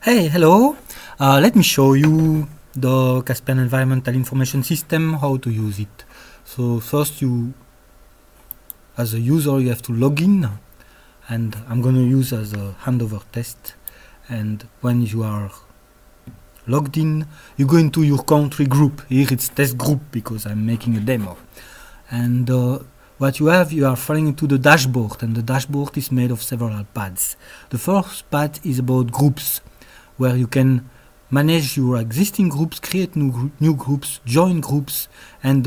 Hey, hello. Let me show you the Caspian Environmental Information System, how to use it. So first as a user, you have to log in, and I'm going to use as a handover test. And when you are logged in, you go into your country group. Here it's test group because I'm making a demo. And what you are falling into the dashboard, and the dashboard is made of several pads. The first pad is about groups, where you can manage your existing groups, create new groups, join groups, and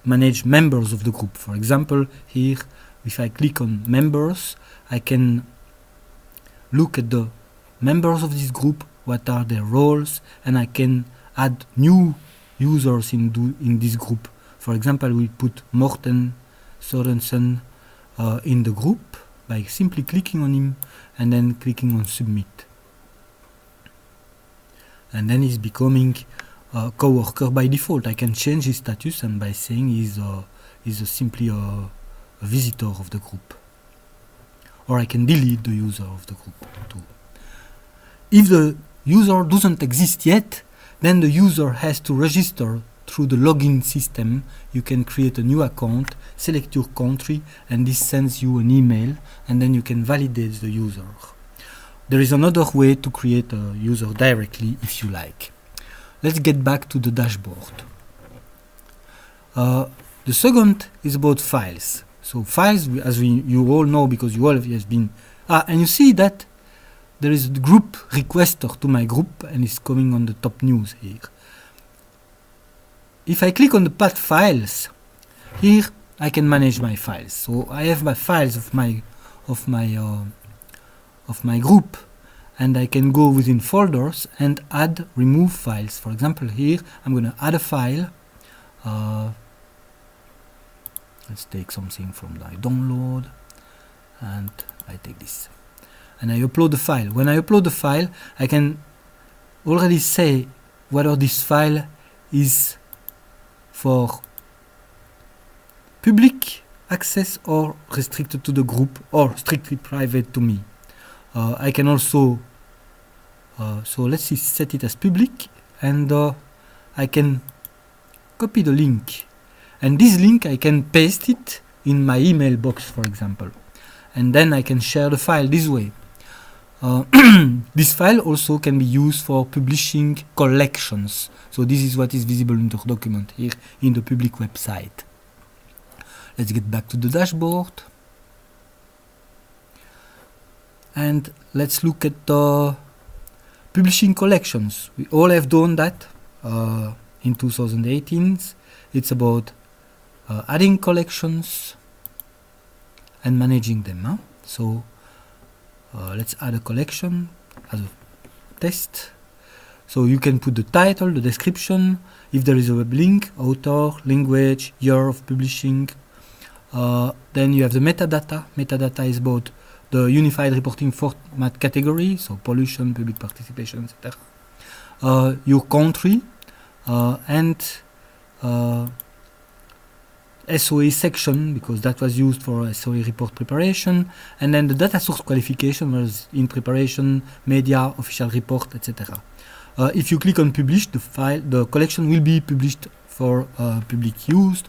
manage members of the group. For example, here, if I click on members, I can look at the members of this group, what are their roles, and I can add new users in this group. For example, we put Morten Sørensen in the group by simply clicking on him and then clicking on submit. And then he's becoming a coworker by default. I can change his status, and by saying he's simply a visitor of the group. Or I can delete the user of the group too. If the user doesn't exist yet, then the user has to register through the login system. You can create a new account, select your country, and this sends you an email, and then you can validate the user. There is another way to create a user directly if you like. Let's get back to the dashboard. The second is about files. So files, as you all know, because you all have been... and you see that there is the group requester to my group, and it's coming on the top news here. If I click on the path files, here I can manage my files. So I have my files of my group, and I can go within folders and add, remove files. For example, here I'm going to add a file. Let's take something from my download, and I take this, and I upload the file. When I upload the file, I can already say whether this file is for public access or restricted to the group or strictly private to me. I can also so let's set it as public, and I can copy the link, and this link I can paste it in my email box, for example, and then I can share the file this way. This file also can be used for publishing collections. So this is what is visible in the document here in the public website. Let's get back to the dashboard. And let's look at the publishing collections. We all have done that in 2018. It's about adding collections and managing them. Huh? So let's add a collection as a test. So you can put the title, the description, if there is a web link, author, language, year of publishing. Then you have the metadata. Metadata is about the unified reporting format category, so pollution, public participation, etc. Your country and SOA section, because that was used for SOA report preparation, and then the data source qualification was in preparation, media, official report, etc. If you click on publish, the collection will be published for public use.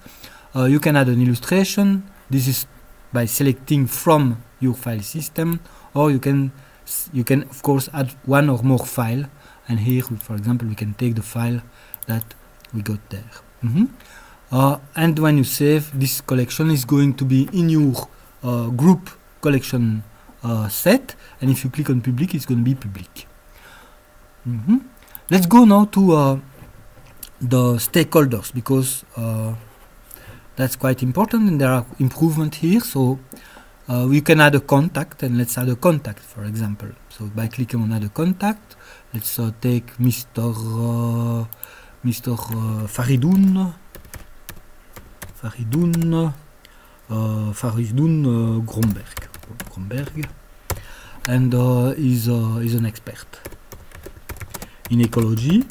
You can add an illustration. This is by selecting from your file system, or you can of course add one or more file, and here, for example, we can take the file that we got there. And when you save, this collection is going to be in your group collection set, and if you click on public, it's going to be public. Let's go now to the stakeholders, because that's quite important, and there are improvements here. So we can add a contact, and let's add a contact, for example. So by clicking on add a contact, let's take Mr. Faridoun Gromberg, and he's an expert in ecology,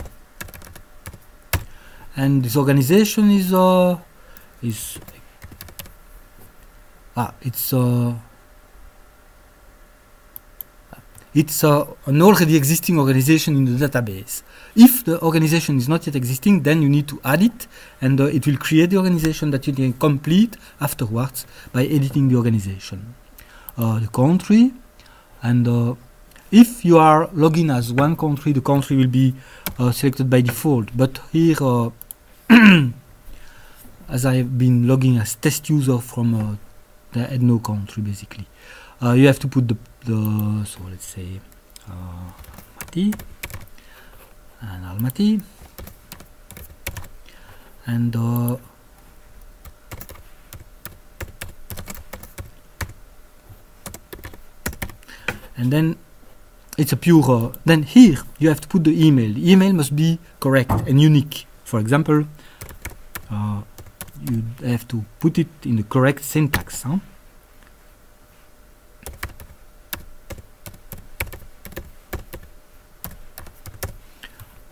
and this organization it's an already existing organization in the database. If the organization is not yet existing, then you need to add it, and it will create the organization that you can complete afterwards by editing the organization. The country, and if you are logging as one country, the country will be selected by default. But here, as I've been logging as test user from the Edno country, basically, you have to put the so let's say Almaty and Almaty, and then it's a pure. Then here you have to put the email. The email must be correct and unique. For example, you have to put it in the correct syntax.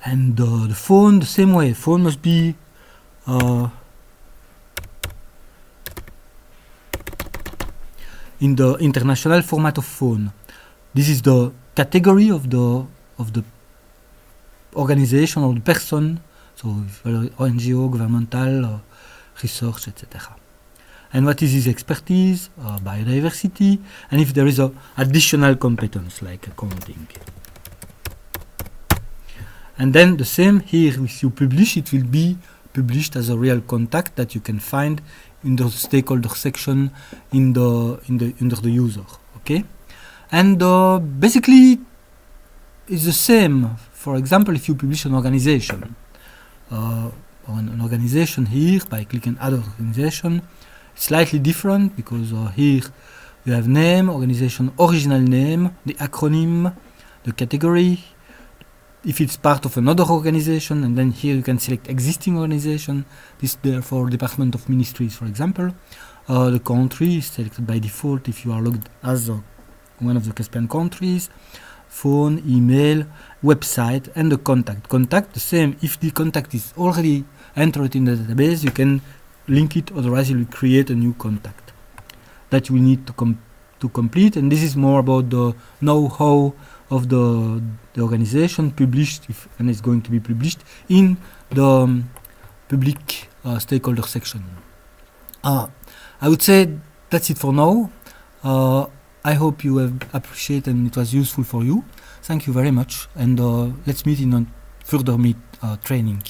And the phone, the same way. Phone must be in the international format of phone. This is the category of the organization or the person. So NGO, governmental, research, etc. And what is his expertise? Biodiversity. And if there is a additional competence like accounting. And then the same here, if you publish, it will be published as a real contact that you can find in the stakeholder section under the user. Okay, and basically it's the same. For example, if you publish an organization, here by clicking Add Organization, it's slightly different because here you have name, organization original name, the acronym, the category. If it's part of another organization, and then here you can select existing organization. This therefore Department of Ministries, for example. The country is selected by default if you are logged as one of the Caspian countries. Phone, email, website, and the contact. Contact, the same. If the contact is already entered in the database, you can link it, otherwise you will create a new contact that you will need to complete. And this is more about the know-how of the organization published, and it's going to be published in the public stakeholder section. I would say that's it for now. I hope you have appreciated and it was useful for you. Thank you very much, and let's meet in a further training.